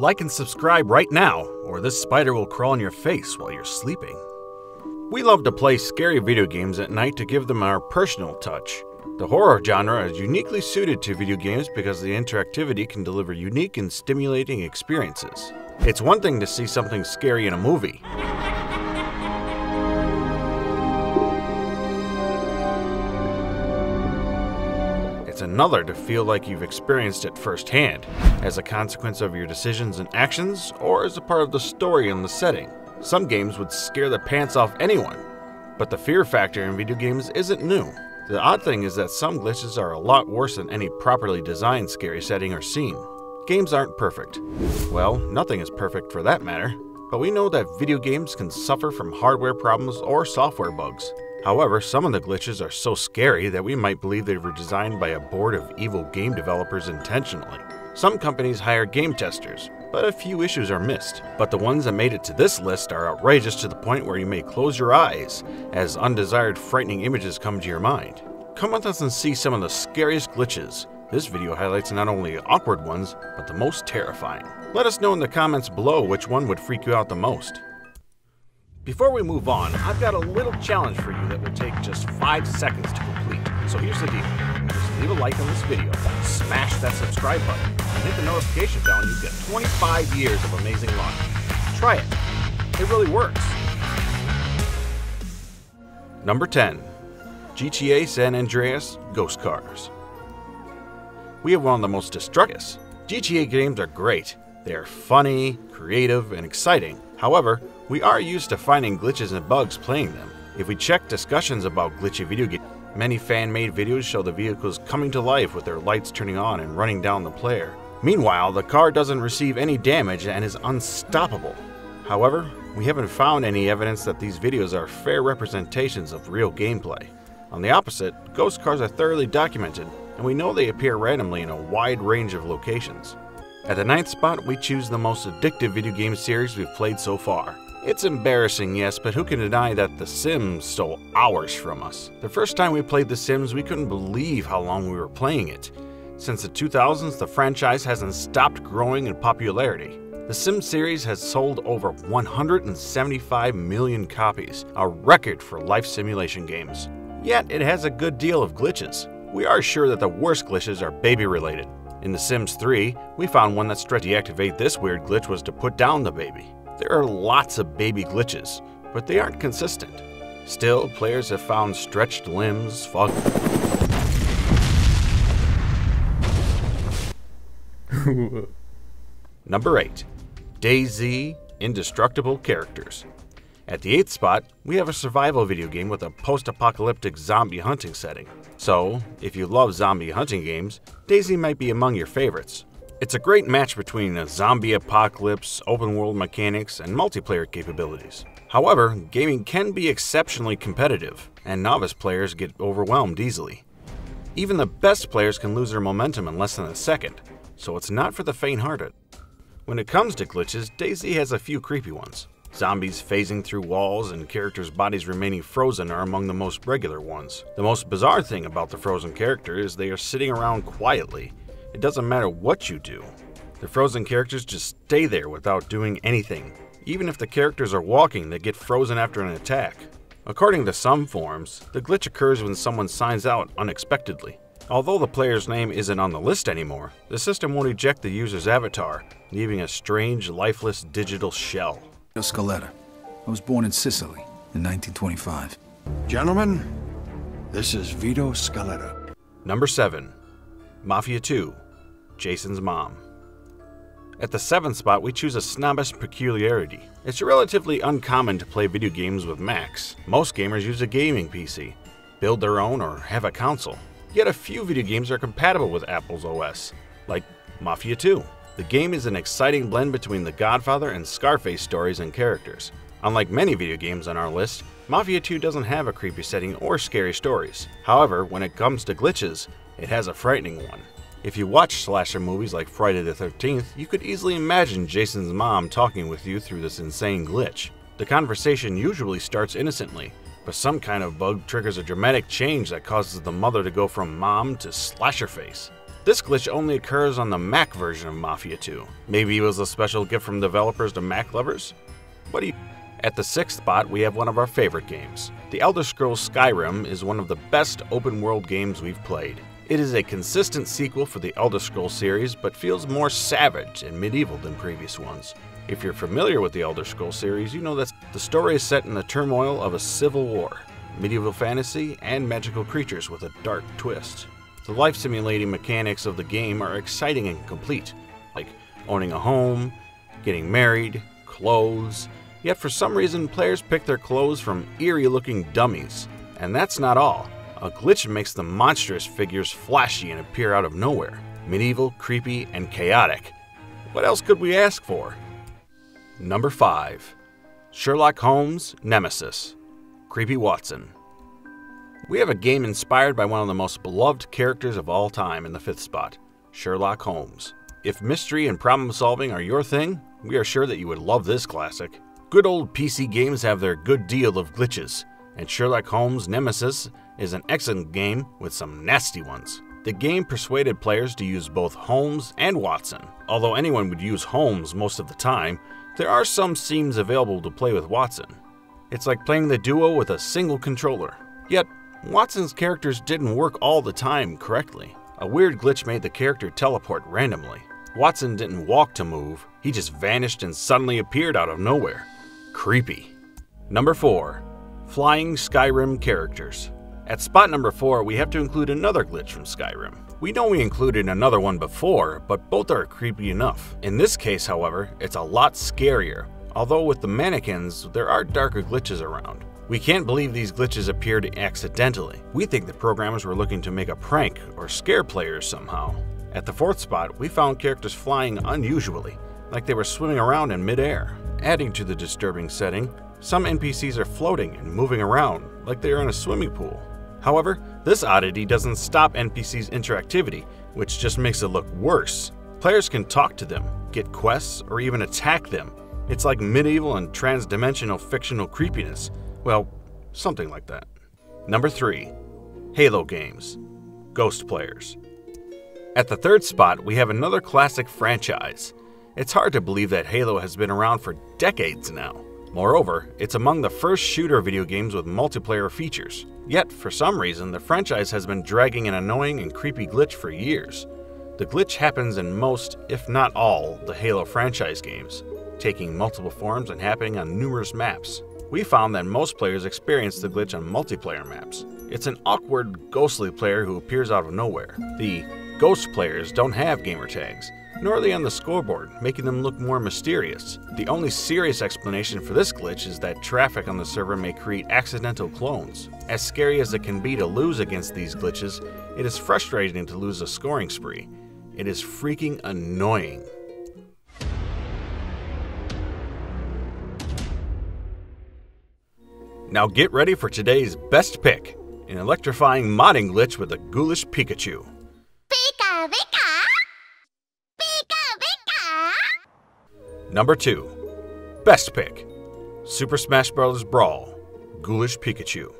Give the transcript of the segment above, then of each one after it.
Like and subscribe right now, or this spider will crawl in your face while you're sleeping. We love to play scary video games at night to give them our personal touch. The horror genre is uniquely suited to video games because the interactivity can deliver unique and stimulating experiences. It's one thing to see something scary in a movie. It's another to feel like you've experienced it firsthand, as a consequence of your decisions and actions, or as a part of the story and the setting. Some games would scare the pants off anyone, but the fear factor in video games isn't new. The odd thing is that some glitches are a lot worse than any properly designed scary setting or scene. Games aren't perfect. Well, nothing is perfect for that matter, but we know that video games can suffer from hardware problems or software bugs. However, some of the glitches are so scary that we might believe they were designed by a board of evil game developers intentionally. Some companies hire game testers, but a few issues are missed. But the ones that made it to this list are outrageous to the point where you may close your eyes as undesired frightening images come to your mind. Come with us and see some of the scariest glitches. This video highlights not only awkward ones, but the most terrifying. Let us know in the comments below which one would freak you out the most. Before we move on, I've got a little challenge for you that will take just 5 seconds to complete. So here's the deal. Just leave a like on this video, smash that subscribe button, and hit the notification bell and you get 25 years of amazing luck. Try it. It really works. Number 10. GTA San Andreas Ghost Cars. We have one of the most destructive. GTA games are great. They are funny, creative, and exciting. However, we are used to finding glitches and bugs playing them. If we check discussions about glitchy video games, many fan-made videos show the vehicles coming to life with their lights turning on and running down the player. Meanwhile, the car doesn't receive any damage and is unstoppable. However, we haven't found any evidence that these videos are fair representations of real gameplay. On the opposite, ghost cars are thoroughly documented, and we know they appear randomly in a wide range of locations. At the 9th spot, we choose the most addictive video game series we've played so far. It's embarrassing, yes, but who can deny that The Sims stole hours from us? The first time we played The Sims, we couldn't believe how long we were playing it. Since the 2000s, the franchise hasn't stopped growing in popularity. The Sims series has sold over 175 million copies, a record for life simulation games. Yet, it has a good deal of glitches. We are sure that the worst glitches are baby-related. In The Sims 3, we found one that stretched. To deactivate this weird glitch was to put down the baby. There are lots of baby glitches, but they aren't consistent. Still, players have found stretched limbs, fog. Number 8. DayZ Indestructible Characters. At the 8th spot, we have a survival video game with a post-apocalyptic zombie hunting setting. So, if you love zombie hunting games, DayZ might be among your favorites. It's a great match between a zombie apocalypse, open-world mechanics, and multiplayer capabilities. However, gaming can be exceptionally competitive, and novice players get overwhelmed easily. Even the best players can lose their momentum in less than a second, so it's not for the faint-hearted. When it comes to glitches, DayZ has a few creepy ones. Zombies phasing through walls and characters' bodies remaining frozen are among the most regular ones. The most bizarre thing about the frozen character is they are sitting around quietly. It doesn't matter what you do. The frozen characters just stay there without doing anything. Even if the characters are walking, they get frozen after an attack. According to some forums, the glitch occurs when someone signs out unexpectedly. Although the player's name isn't on the list anymore, the system won't eject the user's avatar, leaving a strange, lifeless digital shell. Vito Scaletta. I was born in Sicily in 1925. Gentlemen, this is Vito Scaletta. Number 7. Mafia 2. Jason's Mom. At the 7th spot, we choose a snobbish peculiarity. It's relatively uncommon to play video games with Macs. Most gamers use a gaming PC, build their own, or have a console. Yet a few video games are compatible with Apple's OS, like Mafia 2. The game is an exciting blend between the Godfather and Scarface stories and characters. Unlike many video games on our list, Mafia 2 doesn't have a creepy setting or scary stories. However, when it comes to glitches, it has a frightening one. If you watch slasher movies like Friday the 13th, you could easily imagine Jason's mom talking with you through this insane glitch. The conversation usually starts innocently, but some kind of bug triggers a dramatic change that causes the mother to go from mom to slasher face. This glitch only occurs on the Mac version of Mafia 2. Maybe it was a special gift from developers to Mac lovers? What do you... At the 6th spot, we have one of our favorite games. The Elder Scrolls Skyrim is one of the best open-world games we've played. It is a consistent sequel for the Elder Scrolls series, but feels more savage and medieval than previous ones. If you're familiar with the Elder Scrolls series, you know that the story is set in the turmoil of a civil war, medieval fantasy, and magical creatures with a dark twist. The life-simulating mechanics of the game are exciting and complete, like owning a home, getting married, clothes, yet for some reason players pick their clothes from eerie-looking dummies. And that's not all. A glitch makes the monstrous figures flashy and appear out of nowhere. Medieval, creepy, and chaotic. What else could we ask for? Number 5. Sherlock Holmes Nemesis. Creepy Watson. We have a game inspired by one of the most beloved characters of all time in the 5th spot, Sherlock Holmes. If mystery and problem solving are your thing, we are sure that you would love this classic. Good old PC games have their good deal of glitches, and Sherlock Holmes Nemesis is an excellent game with some nasty ones. The game persuaded players to use both Holmes and Watson. Although anyone would use Holmes most of the time, there are some scenes available to play with Watson. It's like playing the duo with a single controller. Yet, Watson's characters didn't work all the time correctly. A weird glitch made the character teleport randomly. Watson didn't walk to move, he just vanished and suddenly appeared out of nowhere. Creepy. Number 4. Flying Skyrim Characters. At spot number 4, we have to include another glitch from Skyrim. We know we included another one before, but both are creepy enough. In this case, however, it's a lot scarier. Although with the mannequins, there are darker glitches around. We can't believe these glitches appeared accidentally. We think the programmers were looking to make a prank or scare players somehow. At the 4th spot, we found characters flying unusually, like they were swimming around in midair. Adding to the disturbing setting, some NPCs are floating and moving around like they are in a swimming pool. However, this oddity doesn't stop NPCs' interactivity, which just makes it look worse. Players can talk to them, get quests, or even attack them. It's like medieval and trans-dimensional fictional creepiness. Well, something like that. Number 3. Halo games. Ghost players. At the 3rd spot, we have another classic franchise. It's hard to believe that Halo has been around for decades now. Moreover, it's among the first shooter video games with multiplayer features. Yet, for some reason, the franchise has been dragging an annoying and creepy glitch for years. The glitch happens in most, if not all, the Halo franchise games, taking multiple forms and happening on numerous maps. We found that most players experience the glitch on multiplayer maps. It's an awkward, ghostly player who appears out of nowhere. The ghost players don't have gamer tags, nor are they on the scoreboard, making them look more mysterious. The only serious explanation for this glitch is that traffic on the server may create accidental clones. As scary as it can be to lose against these glitches, it is frustrating to lose a scoring spree. It is freaking annoying. Now get ready for today's best pick, an electrifying modding glitch with a ghoulish Pikachu. Pika Pika! Pika Pika! Number 2. Best pick. Super Smash Bros. Brawl. Ghoulish Pikachu.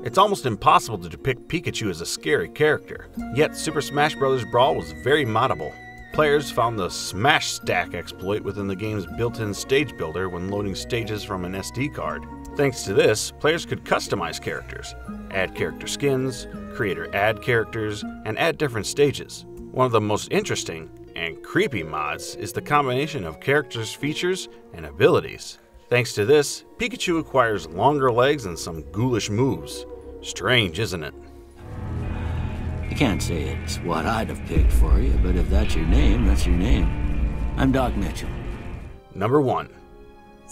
It's almost impossible to depict Pikachu as a scary character, yet Super Smash Bros. Brawl was very moddable. Players found the Smash Stack exploit within the game's built-in stage builder when loading stages from an SD card. Thanks to this, players could customize characters, add character skins, create or add characters, and add different stages. One of the most interesting and creepy mods is the combination of characters' features and abilities. Thanks to this, Pikachu acquires longer legs and some ghoulish moves. Strange, isn't it? I can't say it's what I'd have picked for you, but if that's your name, that's your name. I'm Doc Mitchell. Number 1.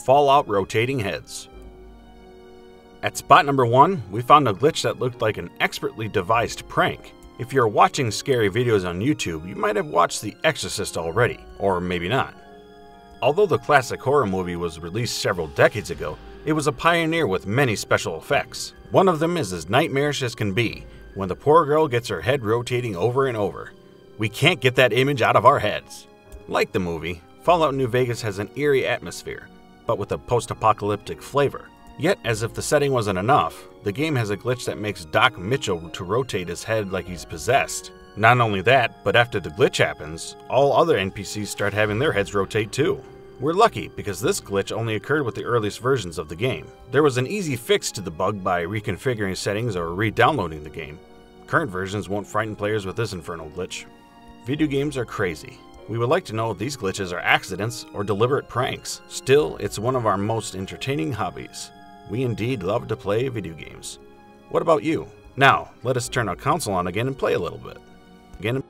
Fallout Rotating Heads. At spot number 1, we found a glitch that looked like an expertly devised prank. If you're watching scary videos on YouTube, you might have watched The Exorcist already, or maybe not. Although the classic horror movie was released several decades ago, it was a pioneer with many special effects. One of them is as nightmarish as can be, when the poor girl gets her head rotating over and over. We can't get that image out of our heads. Like the movie, Fallout New Vegas has an eerie atmosphere, but with a post-apocalyptic flavor. Yet, as if the setting wasn't enough, the game has a glitch that makes Doc Mitchell to rotate his head like he's possessed. Not only that, but after the glitch happens, all other NPCs start having their heads rotate too. We're lucky because this glitch only occurred with the earliest versions of the game. There was an easy fix to the bug by reconfiguring settings or re-downloading the game. Current versions won't frighten players with this infernal glitch. Video games are crazy. We would like to know if these glitches are accidents or deliberate pranks. Still, it's one of our most entertaining hobbies. We indeed love to play video games. What about you? Now, let us turn our console on again and play a little bit. Again.